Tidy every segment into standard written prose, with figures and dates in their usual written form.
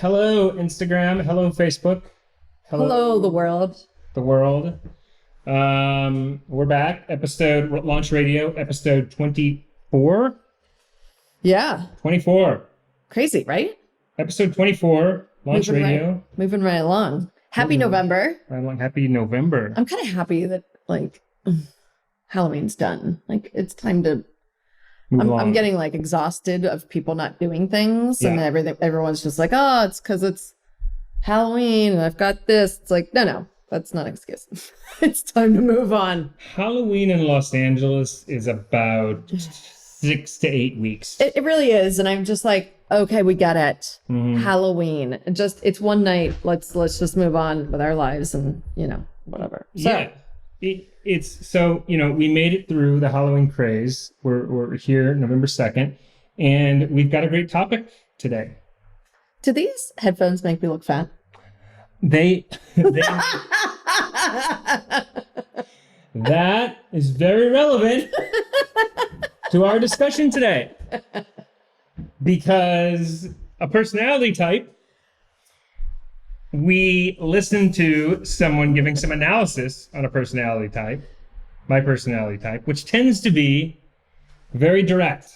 Hello, Instagram. Hello, Facebook. Hello, the world. The world. We're back. Launch Radio, episode 24. Yeah. 24. Crazy, right? Episode 24, Launch Radio. Moving right along. Happy November. Happy November. I'm kind of happy that, Halloween's done. It's time to... I'm getting, exhausted of people not doing things. Yeah. And everyone's just like, oh, it's because it's Halloween and I've got this. It's like, no, that's not an excuse. It's time to move on. Halloween in Los Angeles is about 6 to 8 weeks. It really is. And I'm just like, okay, we get it. Mm-hmm. Halloween. It's one night. Let's just move on with our lives and, whatever. So, yeah. We made it through the Halloween craze. We're here November 2nd, and we've got a great topic today. Do these headphones make me look fat? That is very relevant to our discussion today. Because a personality type, we listened to someone giving some analysis on a personality type, my personality type, which tends to be very direct,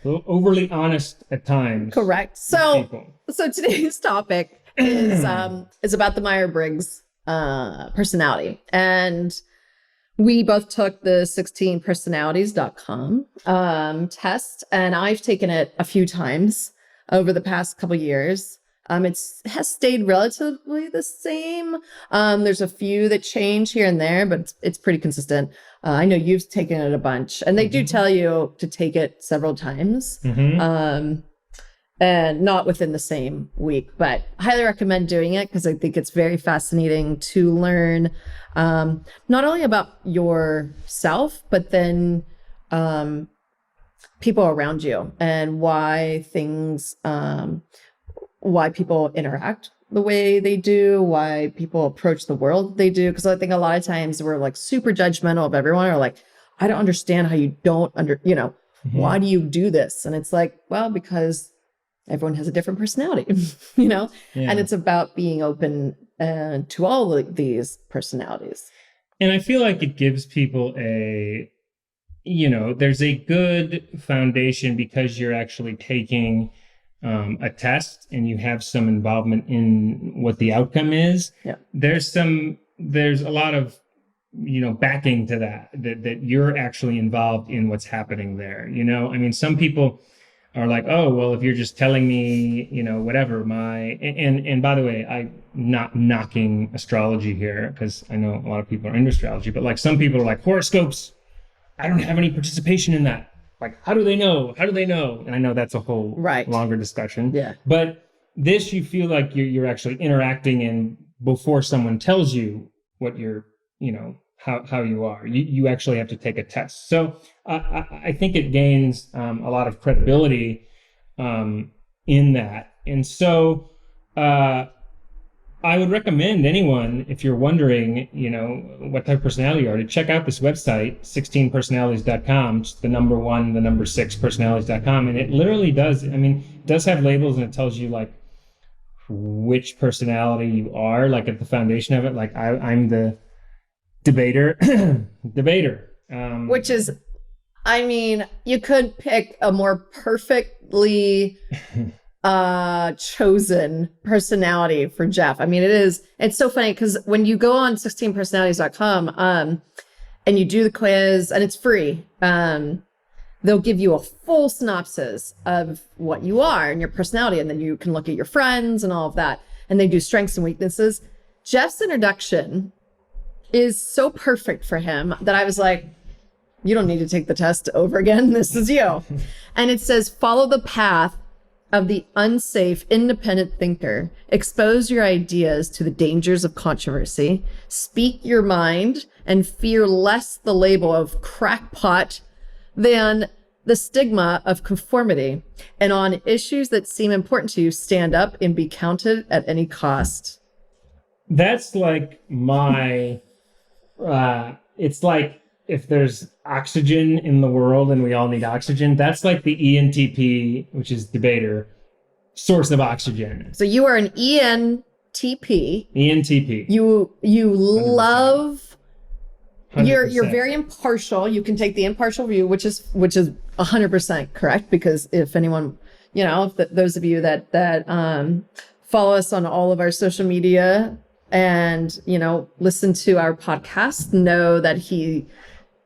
a little overly honest at times. Correct. So today's topic is about the Myers-Briggs personality. And we both took the 16personalities.com test, and I've taken it a few times over the past couple years. It has stayed relatively the same. There's a few that change here and there, but it's pretty consistent. I know you've taken it a bunch, and they do tell you to take it several times, and not within the same week. But I highly recommend doing it because I think it's very fascinating to learn not only about yourself, but then people around you and why things... why people interact the way they do, why people approach the world they do. Because I think a lot of times we're super judgmental of everyone, or I don't understand how you don't why do you do this? And it's well, because everyone has a different personality, Yeah. And it's about being open to all of these personalities. And I feel like it gives people there's a good foundation because you're actually taking a test and you have some involvement in what the outcome is. Yeah. There's a lot of, backing to that you're actually involved in what's happening there. Some people are like, oh, well, if you're just telling me, whatever, and by the way, I'm not knocking astrology here because I know a lot of people are into astrology, but some people are like, horoscopes, I don't have any participation in that. How do they know? How do they know? And I know that's a whole longer discussion. Yeah. But this, you feel like you're actually interacting in before someone tells you what you're, how you are. You actually have to take a test. So I think it gains a lot of credibility in that. And so I would recommend anyone, if you're wondering, what type of personality you are, to check out this website, 16personalities.com, just the number 1, the number 6 personalities.com. And it literally does, it does have labels, and it tells you which personality you are, at the foundation of it. I'm the debater, which is, you could pick a more perfectly chosen personality for Geoff. It's so funny because when you go on 16personalities.com and you do the quiz, and it's free, they'll give you a full synopsis of what you are and your personality, and then you can look at your friends and all of that, and they do strengths and weaknesses. Geoff's introduction is so perfect for him that I was like, you don't need to take the test over again. This is you. And it says, follow the path of the unsafe, independent thinker. Expose your ideas to the dangers of controversy. Speak your mind and fear less the label of crackpot than the stigma of conformity. And on issues that seem important to you, stand up and be counted at any cost. That's my... it's if there's oxygen in the world and we all need oxygen, that's the ENTP, which is debater. source of oxygen. So you are an ENTP. ENTP. You love. 100%. You're very impartial. You can take the impartial view, which is 100% correct. Because if anyone, those of you that follow us on all of our social media and listen to our podcast, know that he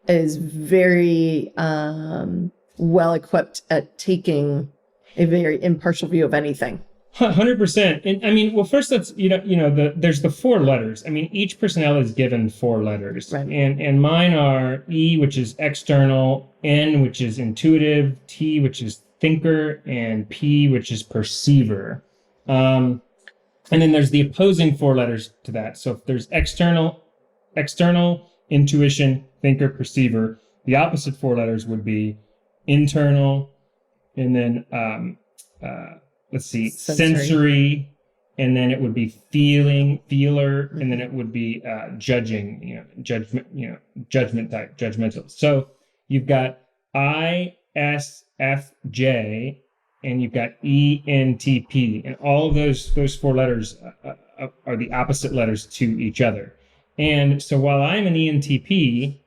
is very well equipped at taking a very impartial view of anything. 100%. And I mean, well, first let's, there's the 4 letters. I mean, each personality is given 4 letters. Right. And mine are E, which is external, N, which is intuitive, T, which is thinker, and P, which is perceiver. And then there's the opposing 4 letters to that. So if there's external, intuition, thinker, perceiver, the opposite 4 letters would be internal, and then sensory, and then it would be feeler, and then it would be judging, judgment type, judgmental. So you've got ISFJ, and you've got ENTP, and all of those 4 letters are the opposite letters to each other. And so while I'm an ENTP,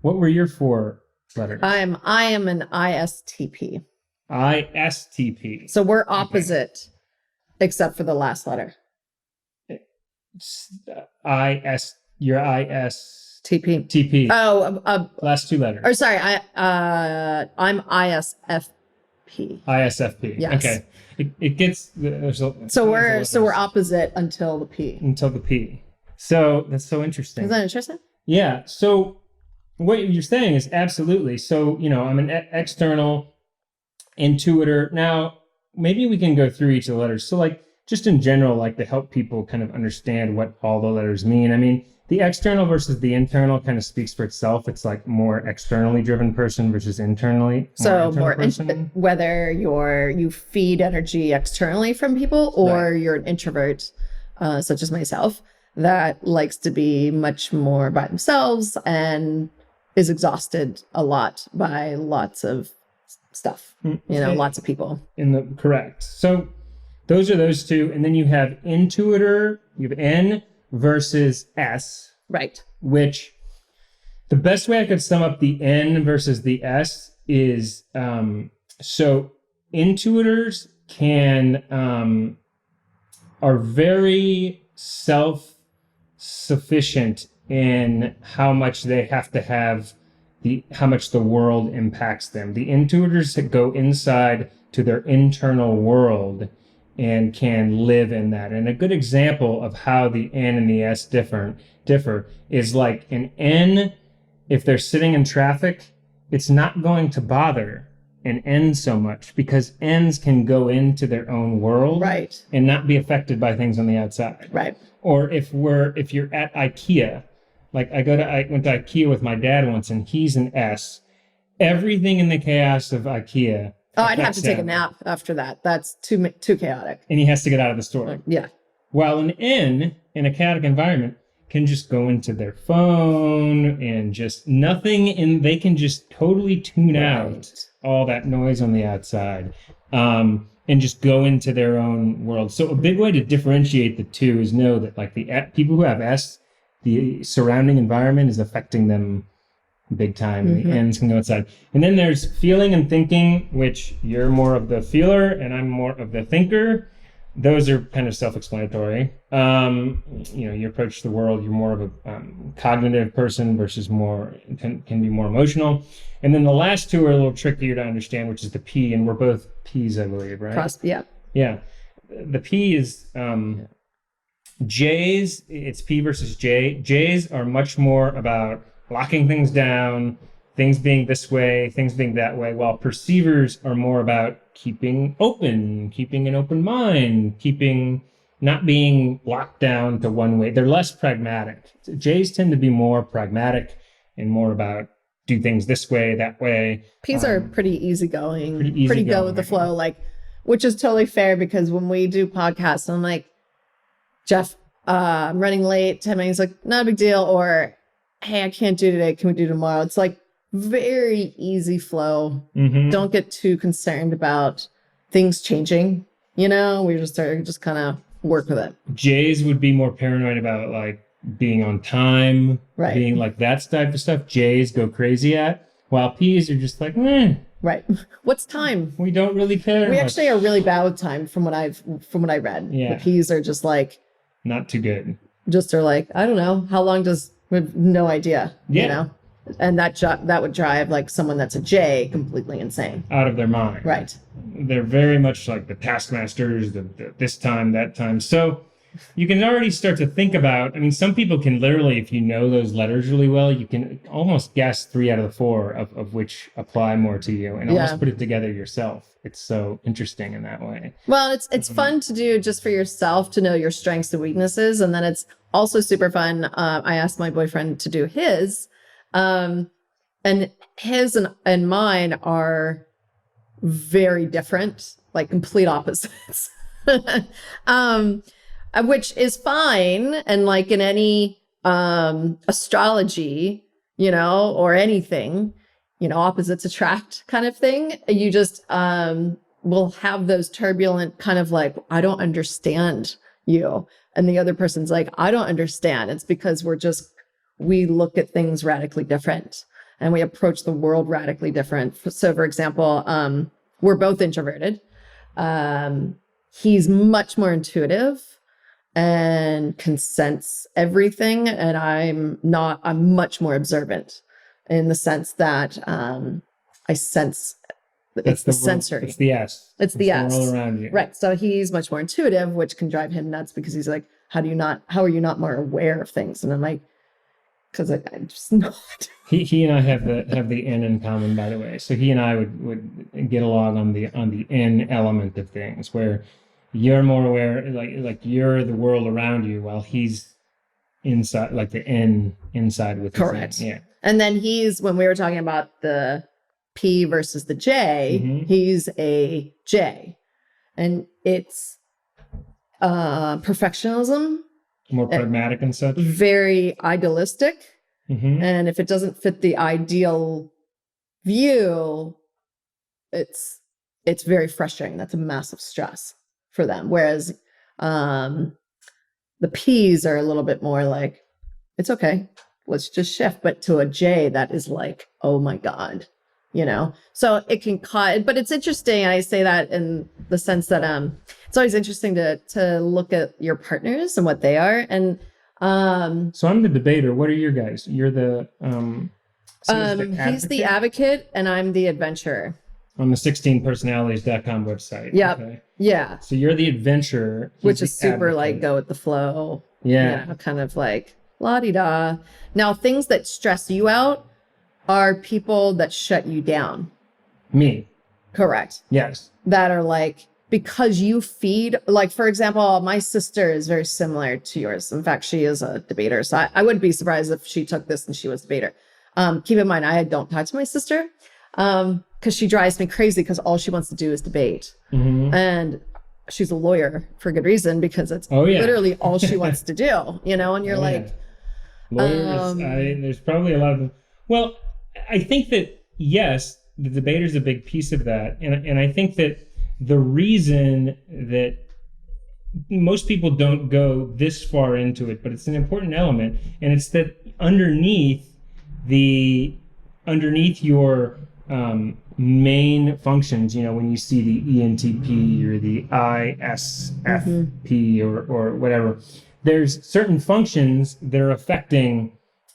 what were your 4 letters? I am an ISTP. ISTP. So we're opposite, except for the last letter. You're ISTP. TP. Oh, last 2 letters. Or sorry, I'm ISFP. ISFP. Yes. Okay. It gets so we're opposite until the P. Until the P. So that's so interesting. Is that interesting? Yeah. So what you're saying is absolutely. So I'm an external intuitor. Now, maybe we can go through each of the letters. So just in general, to help people kind of understand what all the letters mean. I mean, the external versus the internal kind of speaks for itself. It's more externally driven person versus internally. Whether you feed energy externally from people, or you're an introvert, such as myself, that likes to be much more by themselves and is exhausted a lot by lots of stuff, lots of people. Correct. So those are those 2. And then you have intuitor, you have N versus S. Right. Which the best way I could sum up the N versus the S is, so intuitors are very self-sufficient in how much they have to have how much the world impacts them. The intuitors that go inside to their internal world and can live in that. And a good example of how the N and the S differ is an N, if they're sitting in traffic, it's not going to bother an N so much, because N's can go into their own world, right, and not be affected by things on the outside. Right. Or if you're at IKEA, I went to IKEA with my dad once, and he's an S. Everything in the chaos of IKEA. Oh, I'd have to take a nap after that. That's too chaotic. And he has to get out of the store. Yeah. While an N in a chaotic environment can just go into their phone and just nothing, and they can just totally tune out all that noise on the outside, and just go into their own world. So a big way to differentiate the 2 is know that the people who have S, the surrounding environment is affecting them big time, and the N's can go outside. And then there's feeling and thinking, which you're more of the feeler and I'm more of the thinker. Those are kind of self-explanatory. You approach the world, you're more of a cognitive person versus can be more emotional. And then the last 2 are a little trickier to understand, which is the P, and we're both P's, I believe, right? Yeah. Yeah. The P is J's, it's P versus J. J's are much more about locking things down, things being this way, things being that way, while perceivers are more about keeping an open mind, not being locked down to one way. They're less pragmatic. J's tend to be more pragmatic and more about do things this way, that way. P's are pretty easygoing, pretty go with the flow, which is totally fair, because when we do podcasts, I'm like, Geoff, I'm running late, 10 minutes, not a big deal. Or, hey, I can't do today. Can we do tomorrow? It's very easy flow. Don't get too concerned about things changing. You know, we just started just kind of work with it. J's would be more paranoid about like being on time, Right. being like that type of stuff. J's go crazy at, while P's are just like, eh, Right. What's time? we don't really care. We much. actually are really bad with time from what I read. Yeah. The P's are just like, not too good. just are like, I don't know, how long does, we have no idea, Yeah. you know? And that would drive like someone that's a J completely insane. Out of their mind. Right. They're very much like the taskmasters, the this time, that time. So you can already start to think about, I mean, some people can literally, if you know those letters really well, you can almost guess 3 out of the 4 of which apply more to you and almost put it together yourself. It's so interesting in that way. Well, it's fun to do just for yourself to know your strengths and weaknesses. And then it's also super fun. I asked my boyfriend to do his, and his and mine are very different, like complete opposites. Which is fine. And like in any astrology, you know, or anything, you know, opposites attract kind of thing. You just will have those turbulent kind of like, I don't understand you. And the other person's like, I don't understand. It's because we look at things radically different and we approach the world radically different. So for example, we're both introverted. He's much more intuitive and can sense everything. And I'm much more observant in the sense that I sense. It's the sensory. It's the S. It's the S. All around you. Right. So he's much more intuitive, which can drive him nuts because he's like, how are you not more aware of things? And I'm like, because I just not. He and I have the N in common, by the way. So he and I would get along on the N element of things, where you're more aware, like you're the world around you, while he's inside, like the N inside with. Correct. Yeah. And then when we were talking about the P versus the J, he's a J, and it's perfectionism, more pragmatic and such, very idealistic. And if it doesn't fit the ideal view, it's very frustrating. That's a massive stress for them. Whereas the P's are a little bit more like, it's okay, let's just shift. But to a J, that is like, oh my God, you know? So it can cause, but it's interesting. I say that in the sense that it's always interesting to look at your partners and what they are. And so I'm the debater. What are your guys? You're the he's the advocate and I'm the adventurer. On the 16personalities.com website. Yep. Okay. Yeah. So you're the adventurer. Which is super advocate. Like go with the flow. Yeah. You know, kind of like la-di-da. Now, things that stress you out are people that shut you down. Me. Correct. Yes. That are like, because you feed, like, for example, my sister is very similar to yours. In fact, she is a debater. So I wouldn't be surprised if she took this and she was a debater. Keep in mind, I don't talk to my sister because she drives me crazy because all she wants to do is debate. And she's a lawyer for good reason because it's literally all she wants to do, you know, and you're lawyers, there's probably a lot of them. Well, I think that, yes, the debater's a big piece of that. And I think that the reason that most people don't go this far into it, but it's an important element, and it's that underneath your main functions, you know, when you see the ENTP or the ISFP or whatever, there's certain functions that are affecting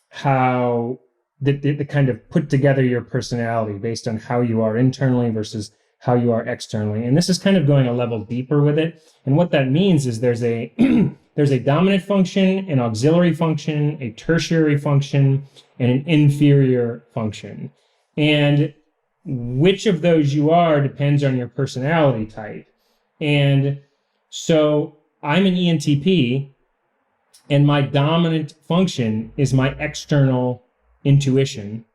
how that kind of put together your personality based on how you are internally versus how you are externally. And this is kind of going a level deeper with it. And what that means is there's a there's a dominant function, an auxiliary function, a tertiary function, and an inferior function. And which of those you are depends on your personality type. And so I'm an ENTP, and my dominant function is my external intuition,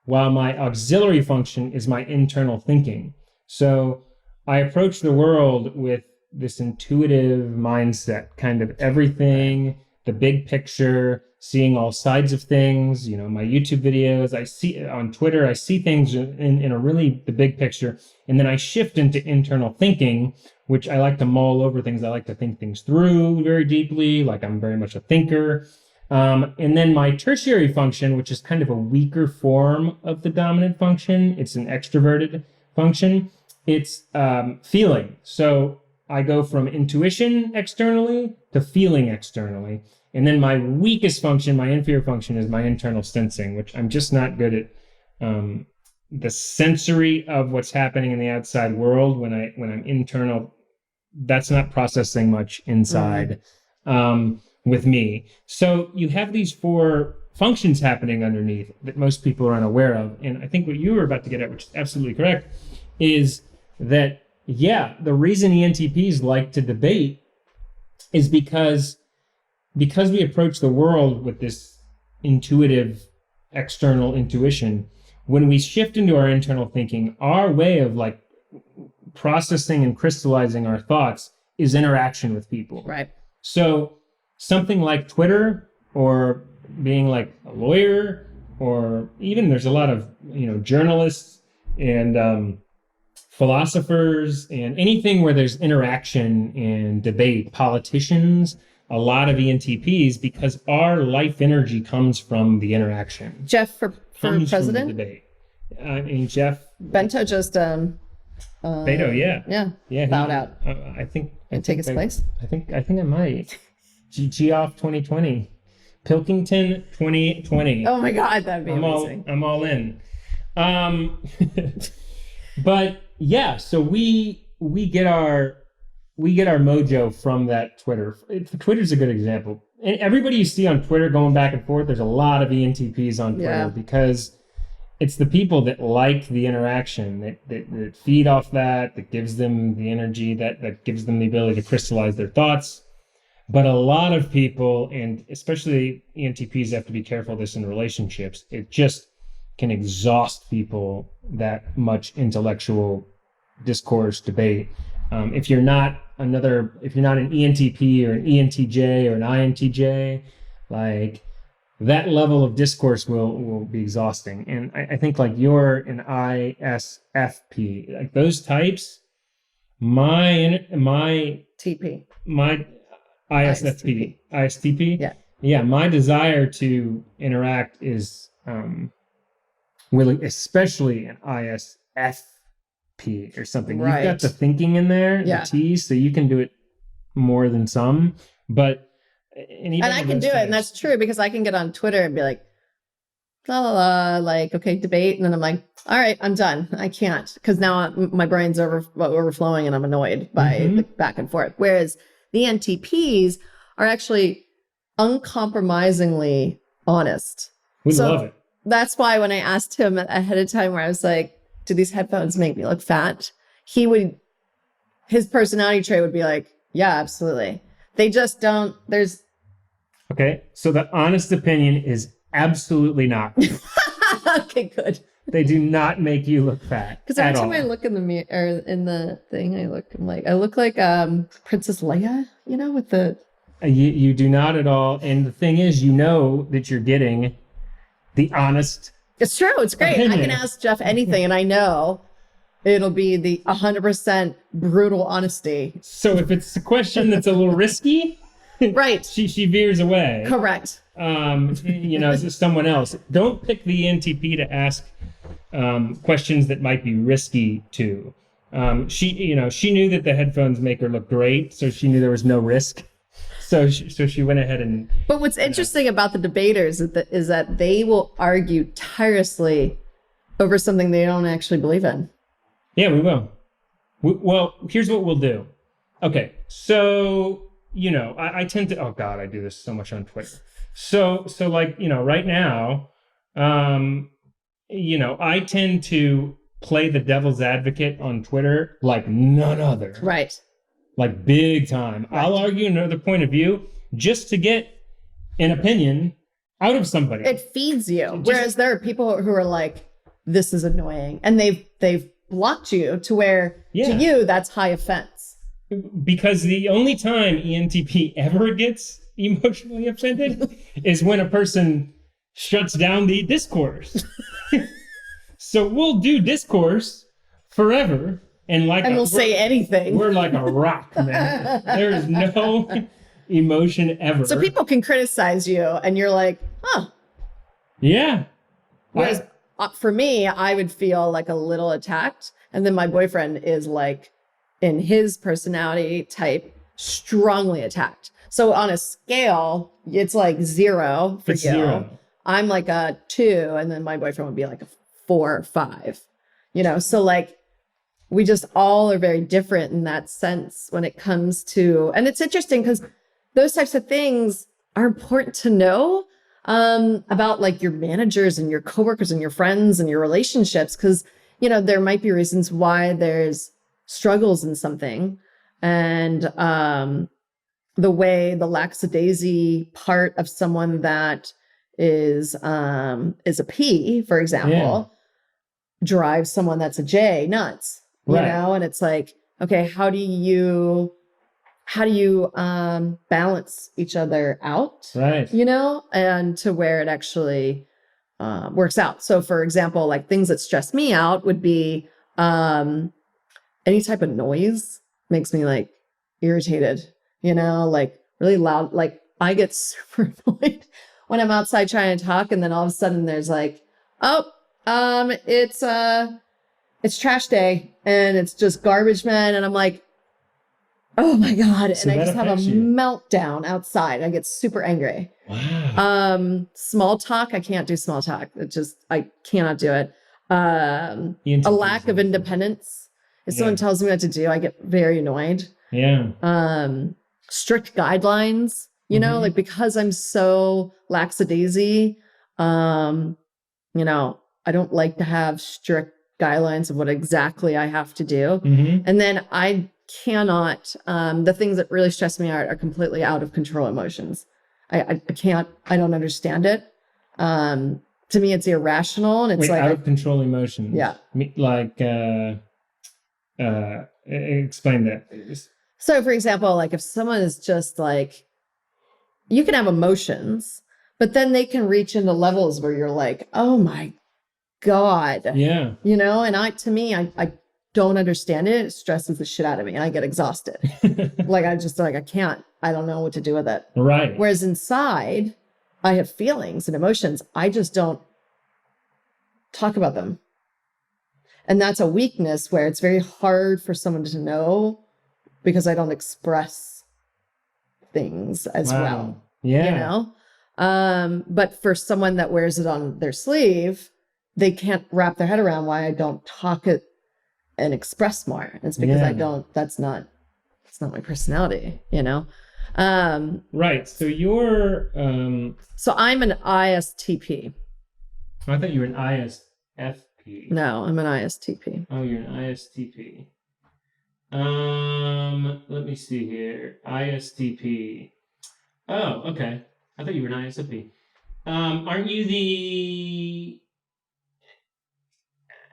while my auxiliary function is my internal thinking. So I approach the world with this intuitive mindset, kind of everything, the big picture, seeing all sides of things, my YouTube videos, I see on Twitter, I see things in a really the big picture. And then I shift into internal thinking, which I like to mull over things. I like to think things through very deeply. Like I'm very much a thinker. And then my tertiary function, which is kind of a weaker form of the dominant function, it's an extroverted function. It's feeling. So I go from intuition externally to feeling externally. And then my weakest function, my inferior function, is my internal sensing, which I'm just not good at. The sensory of what's happening in the outside world when I'm internal, that's not processing much inside with me. So you have these 4 functions happening underneath that most people are unaware of. And I think what you were about to get at, which is absolutely correct, is that, the reason ENTPs like to debate is because we approach the world with this intuitive external intuition. When we shift into our internal thinking, our way of like processing and crystallizing our thoughts is interaction with people. Right. So something like Twitter, or being like a lawyer, or even there's a lot of, journalists and philosophers, and anything where there's interaction and debate, politicians, a lot of ENTPs, because our life energy comes from the interaction. Jeff for president? From the debate. Jeff Bento just Beto, yeah, bowed out. I think take his place. I think I might. Geoff 2020, Pilkington 2020. Oh my God, that'd be amazing. I'm all in. But yeah, so we get our mojo from that Twitter. Twitter's a good example. And everybody you see on Twitter going back and forth, there's a lot of ENTPs on Twitter because it's the people that like the interaction, that feed off that gives them the energy, that gives them the ability to crystallize their thoughts. But a lot of people, and especially ENTPs, have to be careful of this in relationships. It just can exhaust people, that much intellectual discourse, debate. If you're not an ENTP or an ENTJ or an INTJ, like that level of discourse will be exhausting. And I think like you're an ISFP, like those types, my TP, my ISTP. Yeah. My desire to interact is really, especially an ISFP or something. Right. You've got the thinking in there, the T, so you can do it more than some. But and I can do it, and that's true, because I can get on Twitter and be like, la la la, like, okay, debate, and then I'm like, all right, I'm done. I can't, because now my brain's overflowing, and I'm annoyed by the back and forth. Whereas the NTPs are actually uncompromisingly honest. We love it. That's why when I asked him ahead of time, where I was like, do these headphones make me look fat? His personality trait would be like, yeah, absolutely. They just don't, Okay, so the honest opinion is absolutely not. Okay, good. They do not make you look fat. Because every time I look in the mirror, or in the thing, I look like Princess Leia, with the... You do not at all. And the thing is, that you're getting the honest... It's true. It's great. opinion. I can ask Jeff anything, and I know it'll be the 100% brutal honesty. So if it's a question that's a little risky... Right. She veers away. Correct. Someone else. Don't pick the NTP to ask questions that might be risky too. She knew that the headphones make her look great, so she knew there was no risk. So she went ahead and... But what's interesting about the debaters is that they will argue tirelessly over something they don't actually believe in. Yeah, we will. Well, here's what we'll do. Okay, so... I tend to, oh God, I do this so much on Twitter. So like, right now, I tend to play the devil's advocate on Twitter like none other. Right. Like big time. Right. I'll argue another point of view just to get an opinion out of somebody. It feeds you. Whereas there are people who are like, this is annoying. And they've blocked you to where to you, that's high offense. Because the only time ENTP ever gets emotionally offended is when a person shuts down the discourse. So we'll do discourse forever, and we'll say anything. We're like a rock, man. There is no emotion ever. So people can criticize you, and you're like, huh. Yeah. Whereas for me, I would feel like a little attacked, and then my boyfriend is like, in his personality type, strongly attacked. So on a scale, it's like 0 for you. 0. I'm like a 2, and then my boyfriend would be like a 4 or 5. So like we just all are very different in that sense when it comes to, and it's interesting because those types of things are important to know about like your managers and your coworkers and your friends and your relationships, because there might be reasons why there's struggles in something, and the way the lackadaisy part of someone that is a P, for example, drives someone that's a J nuts, and it's like, okay, how do you balance each other out, right? And to where it actually works out. So for example, like things that stress me out would be any type of noise makes me like irritated, like really loud. Like I get super annoyed when I'm outside trying to talk, and then all of a sudden there's like, it's trash day, and it's just garbage men, and I'm like, oh my God. So and I just have a you. meltdown outside. I get super angry. Wow. Small talk. I can't do small talk. I cannot do it. A lack of independence. If someone tells me what to do, I get very annoyed. Yeah. Strict guidelines, like because I'm so lackadaisy, I don't like to have strict guidelines of what exactly I have to do. And then I cannot, the things that really stress me out are completely out of control emotions. I can't, I don't understand it. To me, it's irrational, and it's out of control emotions. Yeah. Like, explain that. So for example, like if someone is just like, you can have emotions, but then they can reach into levels where you're like, oh my God. Yeah. And to me, I don't understand it. It stresses the shit out of me, and I get exhausted. I can't, I don't know what to do with it. Right. Whereas inside, I have feelings and emotions. I just don't talk about them. And that's a weakness where it's very hard for someone to know, because I don't express things as well. Yeah. But for someone that wears it on their sleeve, they can't wrap their head around why I don't talk it and express more. And it's because that's not my personality, Right. So you're so I'm an ISTP. I thought you were an ISFP. No, I'm an ISTP. Oh, you're an ISTP. Let me see here. ISTP. Oh, okay. I thought you were an ISFP. Aren't you the...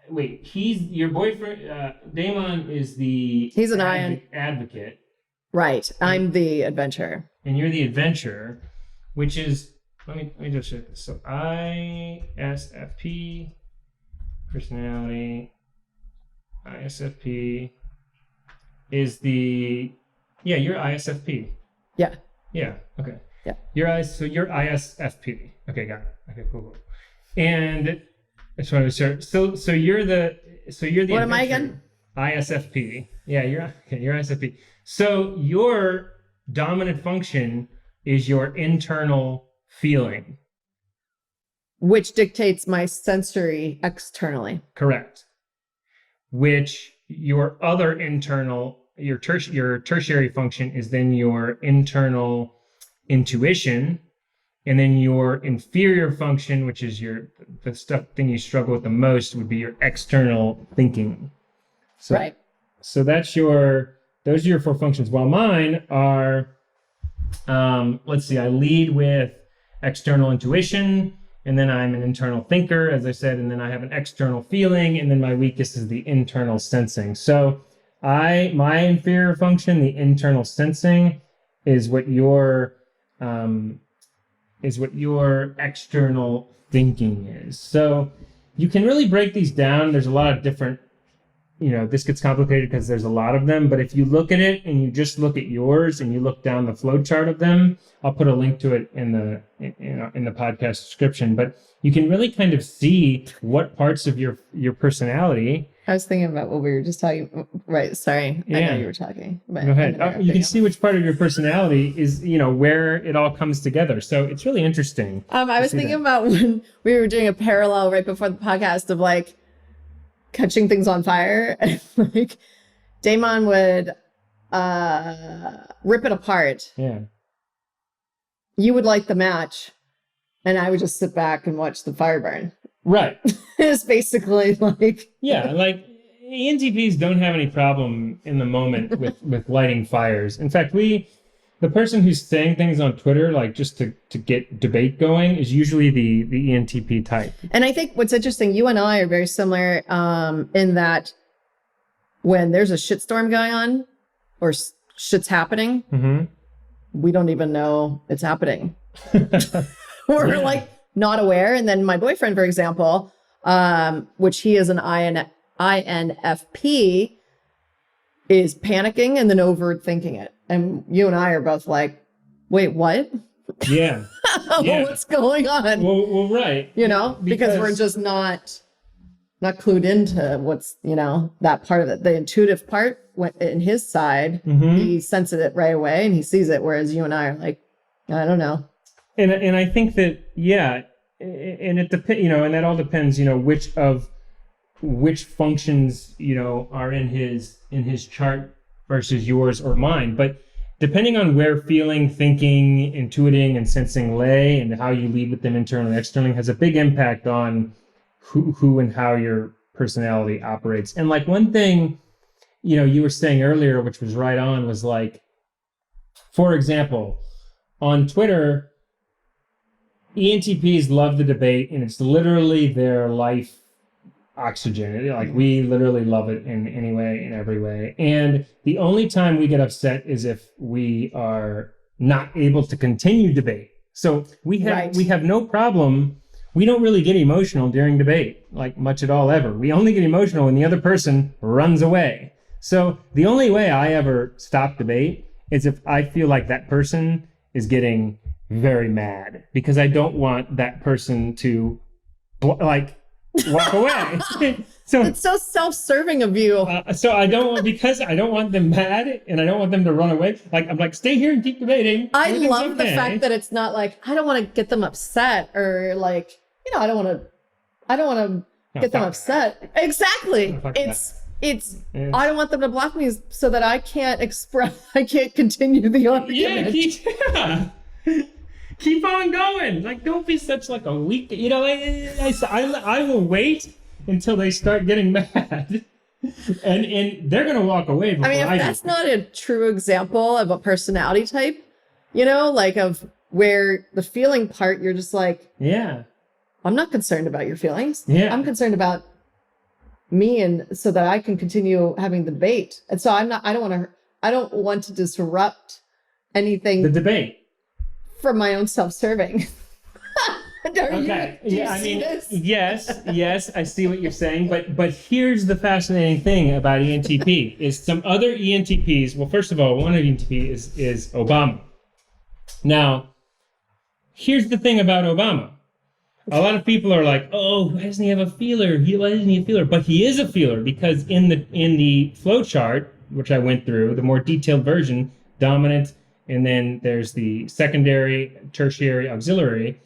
Wait, he's your boyfriend. Damon is the... He's an advocate. Right. I'm the adventurer. And you're the adventurer, which is... Let me just check this. So ISFP, personality, ISFP is the... Yeah, you're ISFP. Yeah. Yeah, okay. Yeah. You're ISFP. Okay, got it. Okay, cool. And I just want to start. So you're the What am I again? ISFP. Yeah, you're ISFP. So your dominant function is your internal feeling, which dictates my sensory externally. Correct. Which your other internal, your tertiary function is then your internal intuition, and then your inferior function, which is the thing you struggle with the most, would be your external thinking. So, right. So those are your 4 functions. While mine are, let's see, I lead with external intuition, and then I'm an internal thinker, as I said, and then I have an external feeling, and then my weakest is the internal sensing. So my inferior function, the internal sensing, is what your what your external thinking is. So you can really break these down. There's a lot of different, this gets complicated because there's a lot of them, but if you look at it and you just look at yours and you look down the flow chart of them, I'll put a link to it in the podcast description, but you can really kind of see what parts of your personality. I was thinking about what we were just talking. Right. Sorry. Yeah. I know you were talking. But go ahead. You can see which part of your personality is, where it all comes together. So it's really interesting. I was thinking about when we were doing a parallel right before the podcast of like catching things on fire. And like Damon would rip it apart. Yeah. You would light the match and I would just sit back and watch the fire burn. Right. It's basically like... Yeah, like ENTPs don't have any problem in the moment with lighting fires. In fact, the person who's saying things on Twitter, like just to get debate going, is usually the ENTP type. And I think what's interesting, you and I are very similar in that when there's a shitstorm going on or shit's happening, we don't even know it's happening. We're like not aware. And then my boyfriend, for example, which he is an INFP, is panicking and then overthinking it. And you and I are both like, wait, what? Yeah. Yeah. What's going on? Well, right. Because we're just not clued into what's, that part of it. The intuitive part in his side, he senses it right away and he sees it. Whereas you and I are like, I don't know. And I think that, yeah, and it depends, and that all depends, which functions, are in his chart versus yours or mine. But depending on where feeling, thinking, intuiting, and sensing lay and how you lead with them internally and externally has a big impact on who and how your personality operates. And like one thing, you were saying earlier, which was right on, was like, for example, on Twitter, ENTPs love the debate, and it's literally their life oxygen. Like we literally love it in any way, in every way. And the only time we get upset is if we are not able to continue debate. So we have no problem. We don't really get emotional during debate, like much at all ever. We only get emotional when the other person runs away. So the only way I ever stop debate is if I feel like that person is getting very mad, because I don't want that person to walk away. So it's so self-serving of you. So I don't want them mad and I don't want them to run away. Like I'm like, stay here and keep debating. I love the fact that it's not like I don't want to get them upset or like, I don't want to get them upset. Exactly. It's I don't want them to block me so that I can't continue the argument. Yeah. Keep on going. Like, don't be such like a weak. I will wait until they start getting mad, and they're gonna walk away. I mean, if that's not a true example of a personality type, like of where the feeling part, you're just like, yeah, I'm not concerned about your feelings. Yeah, I'm concerned about me, and so that I can continue having the debate. And so I don't want to disrupt anything. The debate. For my own self-serving. Okay. This? Yes, I see what you're saying. But here's the fascinating thing about ENTP is some other ENTPs. Well, first of all, one ENTP is Obama. Now, here's the thing about Obama. A lot of people are like, "Oh, why doesn't he have a feeler? Why isn't he a feeler?" But he is a feeler because in the flow chart, which I went through, the more detailed version, dominant. And then there's the secondary, tertiary, auxiliary.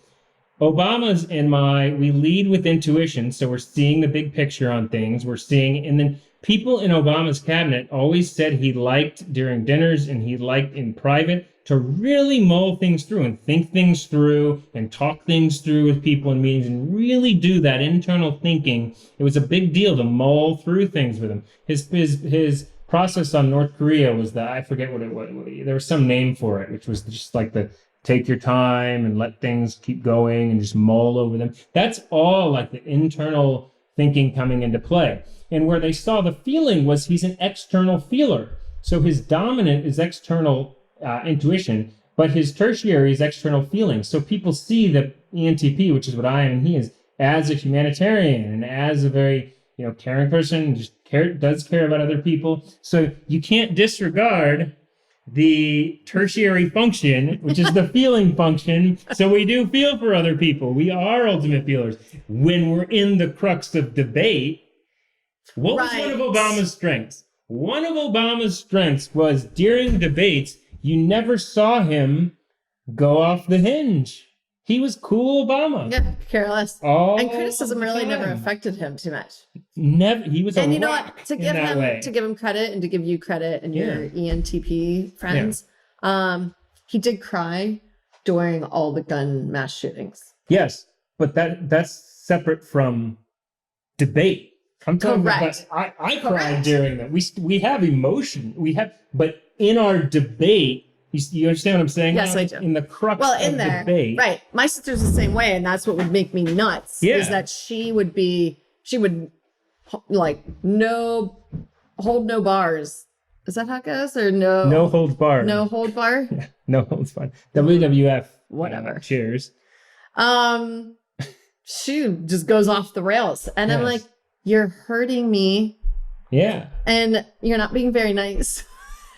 Obama's and we lead with intuition. So we're seeing the big picture on things. And then people in Obama's cabinet always said he liked during dinners and he liked in private to really mull things through and think things through and talk things through with people in meetings and really do that internal thinking. It was a big deal to mull through things with him. His process on North Korea was I forget what it was. There was some name for it, which was just like the take your time and let things keep going and just mull over them. That's all like the internal thinking coming into play. And where they saw the feeling was he's an external feeler. So his dominant is external intuition. but his tertiary is external feelings. So people see the ENTP, which is what I am and he is, as a humanitarian and as a very, caring person, does care about other people. So you can't disregard the tertiary function, which is the feeling function. So we do feel for other people. We are ultimate feelers. When we're in the crux of debate, what was one of Obama's strengths? One of Obama's strengths was during debates, you never saw him go off the hinge. He was cool Obama. Yeah, careless. And criticism really never affected him too much. Never. He was and you know what? To give him credit and to give you credit and your ENTP friends, he did cry during all the gun mass shootings. Yes, but that's separate from debate. I'm talking about. I cried during that. We have emotion. But in our debate. You understand what I'm saying? Yes, I do. In the crux of debate. Right. My sister's the same way, and that's what would make me nuts. Yeah. Is that she would like hold no bars. Is that how it goes? Or no holds bar. No hold bar? Yeah, no holds bar. WWF. Whatever. Cheers. She just goes off the rails. And I'm like, you're hurting me. Yeah. And you're not being very nice.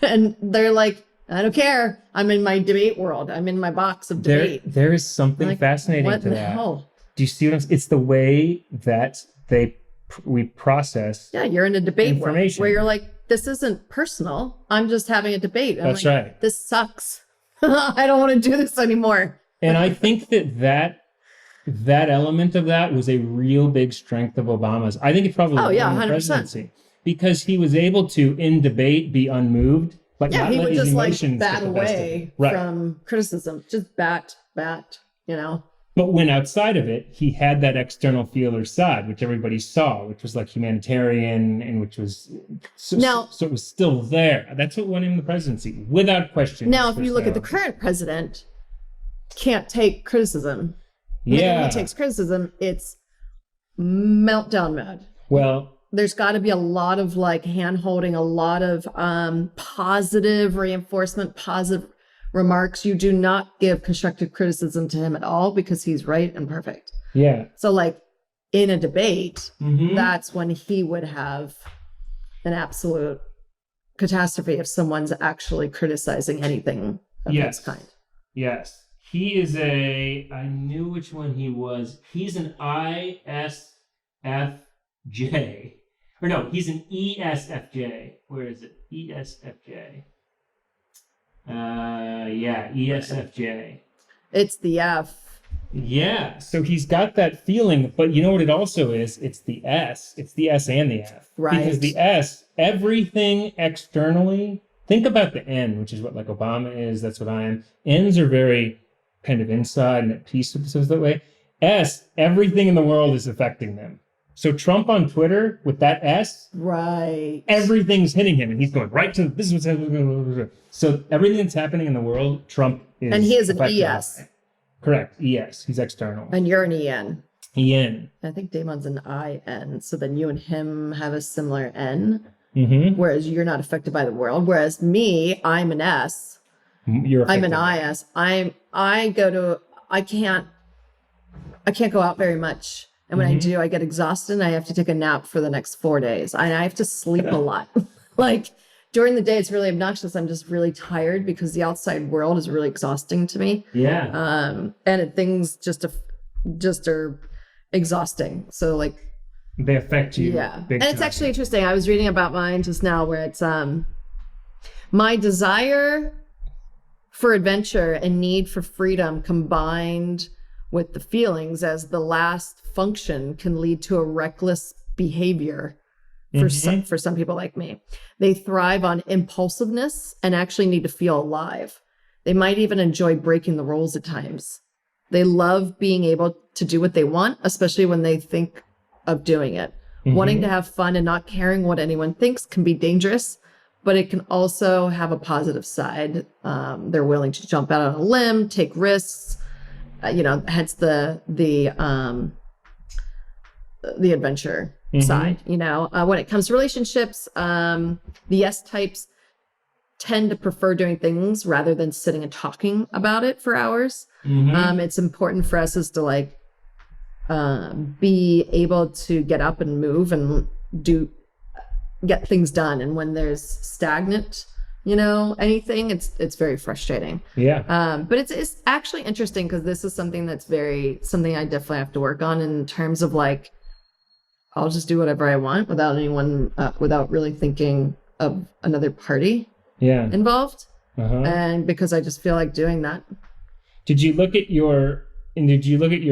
And they're like, I don't care. I'm in my debate world. I'm in my box of debate. There is something fascinating to that. Hell? Do you see what I'm saying? It's the way that we process. Yeah, you're in a debate world where you're like, this isn't personal. I'm just having a debate. That's right. This sucks. I don't want to do this anymore. And I think that element of that was a real big strength of Obama's. I think it probably won the presidency because he was able to, in debate, be unmoved. Like he would just bat away from criticism, just bat, But when outside of it, he had that external feeler side, which everybody saw, which was like humanitarian and which was so it was still there. That's what won him the presidency, without question. Now, if you look at the current president, can't take criticism. Yeah. When he takes criticism, it's meltdown mode. Well, there's got to be a lot of hand holding, a lot of positive reinforcement, positive remarks. You do not give constructive criticism to him at all because he's right and perfect. Yeah. So in a debate, that's when he would have an absolute catastrophe if someone's actually criticizing anything of this kind. Yes. He is I knew which one he was. He's an ISFJ. Or no, he's an ESFJ. Where is it? ESFJ. ESFJ. It's the F. Yeah. So he's got that feeling, but you know what it also is? It's the S. It's the S and the F. Right. Because the S, everything externally, think about the N, which is what Obama is. That's what I am. N's are very kind of inside and at peace with themselves that way. S, everything in the world is affecting them. So Trump on Twitter with that S, right? Everything's hitting him, and he's going right to this is what's happening. So everything that's happening in the world, Trump is, and he is an ES. By. Correct, ES. He's external, and you're an EN. EN. I think Damon's an IN. So then you and him have a similar N, whereas you're not affected by the world. Whereas me, I'm an S. I'm an IS. I can't go out very much. And when I do, I get exhausted and I have to take a nap for the next 4 days. I have to sleep a lot. During the day, it's really obnoxious. I'm just really tired because the outside world is really exhausting to me. Yeah. Things just are exhausting. So they affect you. Yeah. And it's actually interesting. I was reading about mine just now where it's my desire for adventure and need for freedom combined with the feelings as the last function can lead to a reckless behavior for some people like me. They thrive on impulsiveness and actually need to feel alive. They might even enjoy breaking the rules at times. They love being able to do what they want, especially when they think of doing it. Wanting to have fun and not caring what anyone thinks can be dangerous, but it can also have a positive side. They're willing to jump out on a limb, take risks, hence the adventure side. When it comes to relationships, the S types tend to prefer doing things rather than sitting and talking about it for hours. It's important for us is to like be able to get up and move and get things done. And when there's stagnant, anything, it's very frustrating. Yeah. But it's actually interesting because this is something that's something I definitely have to work on in terms of like, I'll just do whatever I want without anyone, without really thinking of another party involved. And because I just feel like doing that. Did you look at your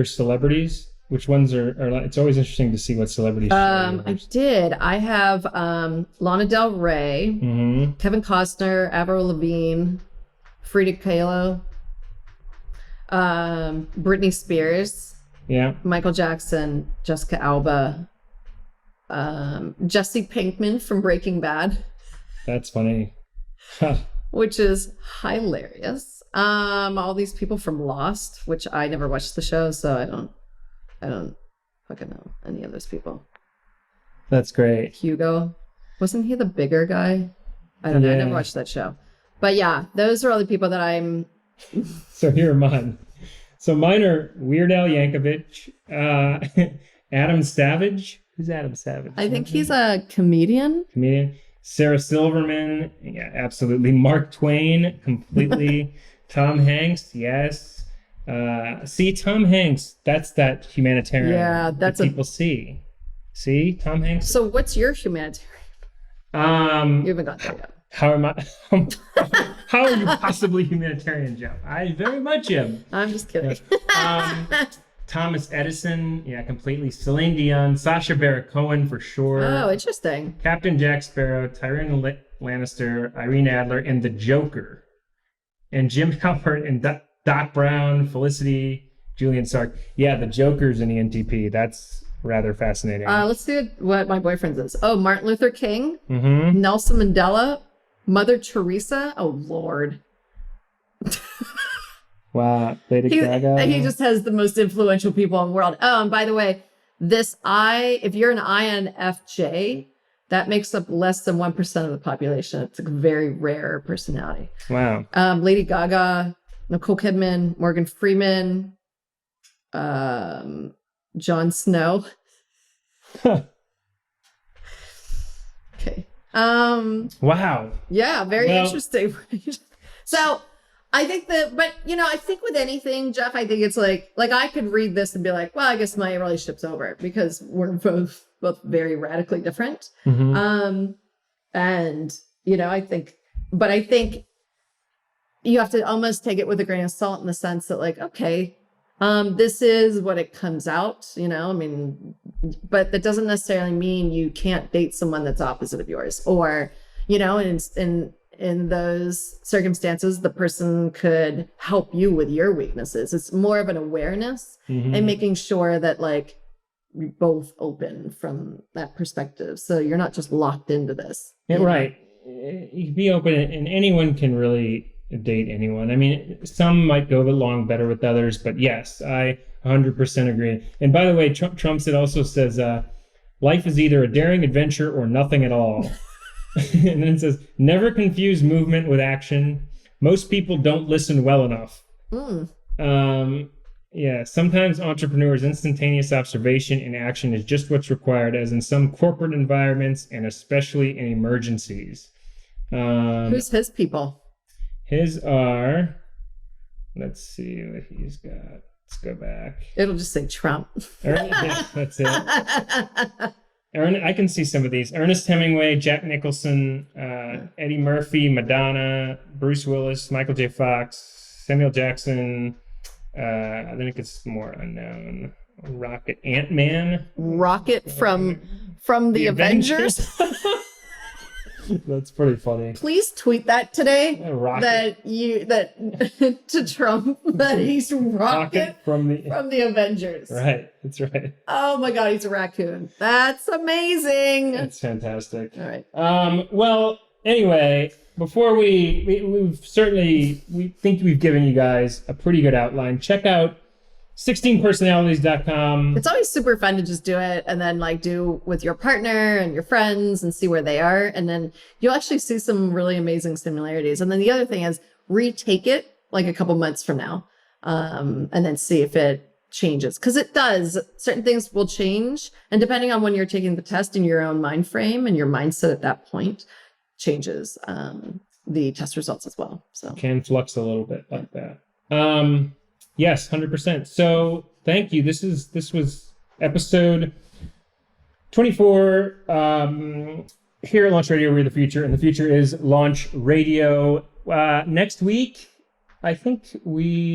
celebrities? Which ones are it's always interesting to see what celebrities I did. I have Lana Del Rey, Kevin Costner, Avril Lavigne, Frida Kahlo, Britney Spears, Michael Jackson, Jessica Alba, Jesse Pinkman from Breaking Bad. That's funny. Which is hilarious. All these people from Lost, which I never watched the show, so I don't fucking know any of those people. That's great. Hugo. Wasn't he the bigger guy? I don't know. I never watched that show. But yeah, those are all the people that I'm... So here are mine. So mine are Weird Al Yankovic, Adam Savage. Who's Adam Savage? I think he's a comedian. Sarah Silverman. Yeah, absolutely. Mark Twain. Completely. Tom Hanks. Yes. See, Tom Hanks, that's that humanitarian. Yeah, that's that people see. See, Tom Hanks. So what's your humanitarian? You haven't got there yet. How am I? How are you possibly humanitarian, Geoff? I very much am. I'm just kidding. Thomas Edison, yeah, completely. Celine Dion, Sacha Baron Cohen for sure. Oh, interesting. Captain Jack Sparrow, Tyrion Lannister, Irene Adler, and the Joker, and Jim Halpert and Doc Brown, Felicity, Julian Sark. Yeah, the Joker's in the NTP. That's rather fascinating. Let's see what my boyfriend says. Oh, Martin Luther King, Nelson Mandela, Mother Teresa. Oh, Lord. Wow, Lady Gaga. He just has the most influential people in the world. Oh, and by the way, if you're an INFJ, that makes up less than 1% of the population. It's a very rare personality. Wow. Lady Gaga, Nicole Kidman, Morgan Freeman, Jon Snow. Okay. Wow. Yeah, very interesting. So I think I think with anything, Geoff, I think it's like I could read this and be like, well, I guess my relationship's over because we're both very radically different. And I think you have to almost take it with a grain of salt in the sense that like, okay, this is what it comes out, but that doesn't necessarily mean you can't date someone that's opposite of yours or, in those circumstances, the person could help you with your weaknesses. It's more of an awareness and making sure that like you're both open from that perspective. So you're not just locked into this. Yeah, right. You can be open and anyone can really date anyone. Some might go along better with others, but yes, I 100% agree. And by the way, Trump also says, life is either a daring adventure or nothing at all. And then it says, never confuse movement with action. Most people don't listen well enough. Sometimes entrepreneurs' instantaneous observation and action is just what's required, as in some corporate environments and especially in emergencies. Who's his people? His are, let's see what he's got. Let's go back. It'll just say Trump. That's it. I can see some of these. Ernest Hemingway, Jack Nicholson, Eddie Murphy, Madonna, Bruce Willis, Michael J. Fox, Samuel Jackson. Then it gets more unknown. Rocket, Ant-Man. Rocket from the Avengers. That's pretty funny. Please tweet that today. Rocket. That to Trump that he's Rocket from the Avengers. Right, that's right. Oh my God, he's a raccoon. That's amazing. That's fantastic. All right. Well, anyway, before we think we've given you guys a pretty good outline. Check out 16personalities.com. It's always super fun to just do it and then like do with your partner and your friends and see where they are. And then you'll actually see some really amazing similarities. And then the other thing is retake it like a couple months from now, and then see if it changes. Because it does. Certain things will change. And depending on when you're taking the test in your own mind frame and your mindset at that point changes the test results as well. So can flux a little bit like that. Yes, 100%. So thank you. This was episode 24. Here at Launch Radio, we're the future, and the future is Launch Radio. Next week, I think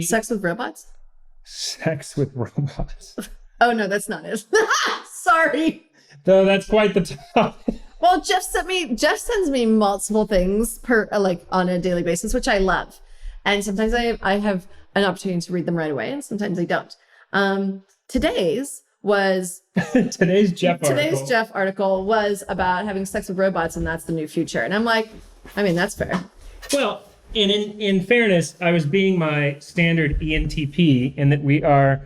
Sex with robots? Sex with robots. Oh no, that's not it. Sorry. Though that's quite the topic. Well, Geoff sends me multiple things on a daily basis, which I love. And sometimes I have an opportunity to read them right away, and sometimes I don't. Today's Geoff article was about having sex with robots, and that's the new future. And I'm like, I mean, that's fair. Well, and in fairness, I was being my standard ENTP in that we are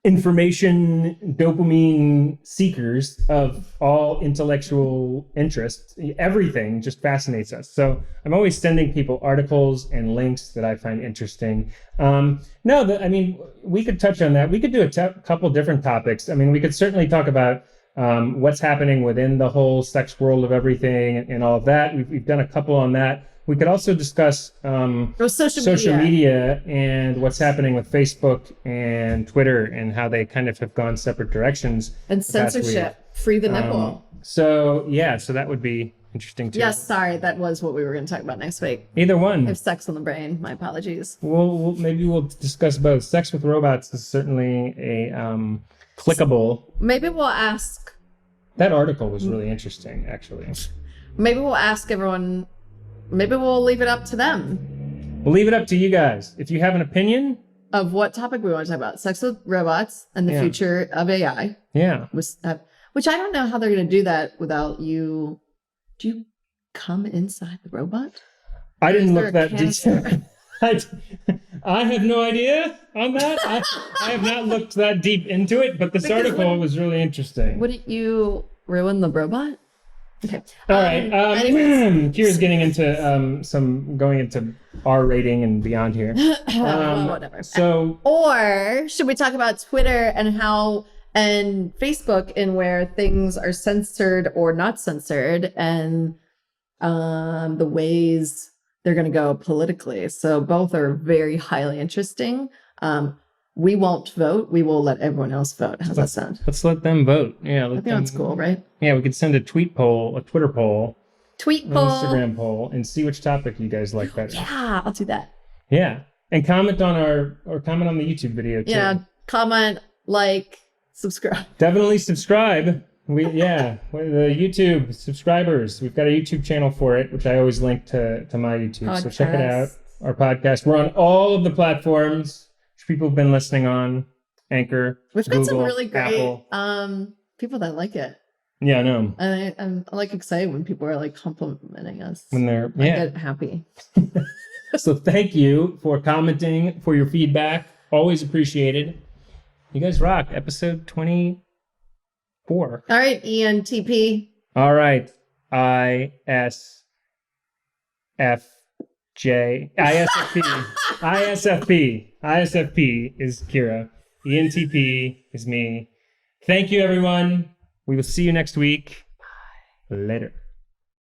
information dopamine seekers of all intellectual interests. Everything just fascinates us. So I'm always sending people articles and links that I find interesting. We could touch on that. We could do a couple different topics. I mean, we could certainly talk about what's happening within the whole sex world of everything and all of that. We've done a couple on that. We could also discuss social media and what's happening with Facebook and Twitter and how they kind of have gone separate directions. And censorship. Free the nipple. So that would be interesting too. Yes, sorry, that was what we were going to talk about next week. Either one. I have sex on the brain. My apologies. Maybe we'll discuss both. Sex with robots is certainly a clickable. Maybe we'll ask. That article was really interesting, actually. Maybe we'll ask everyone. Maybe we'll leave it up to them. We'll leave it up to you guys. If you have an opinion of what topic we want to talk about, sex with robots and the future of AI. Yeah. Which I don't know how they're going to do that without you. Do you come inside the robot? I didn't look that deep. I have no idea on that. I have not looked that deep into it, but this article was really interesting. Wouldn't you ruin the robot? Okay. All right. Kira's getting into going into R rating and beyond here. Well, whatever. So, or should we talk about Twitter and Facebook and where things are censored or not censored, and the ways they're going to go politically? So both are very highly interesting. We won't vote. We will let everyone else vote. How's that sound? Let's let them vote. Yeah. I think that's cool, right? Yeah, we could send a Twitter poll, Instagram poll, and see which topic you guys like better. Yeah, I'll do that. Yeah. And comment on the YouTube video too. Yeah, comment, like, subscribe. Definitely subscribe. The YouTube subscribers. We've got a YouTube channel for it, which I always link to my YouTube. Podcast. So check it out. Our podcast. We're on all of the platforms people have been listening on. Anchor. We've got some really great Apple. People that like it. Yeah, I know. And I'm like excited when people are like complimenting us. When I get happy. So thank you for commenting, for your feedback. Always appreciated. You guys rock. Episode 24. All right, ENTP. All right. ISFP is Kira. ENTP is me. Thank you, everyone. We will see you next week. Bye. Later.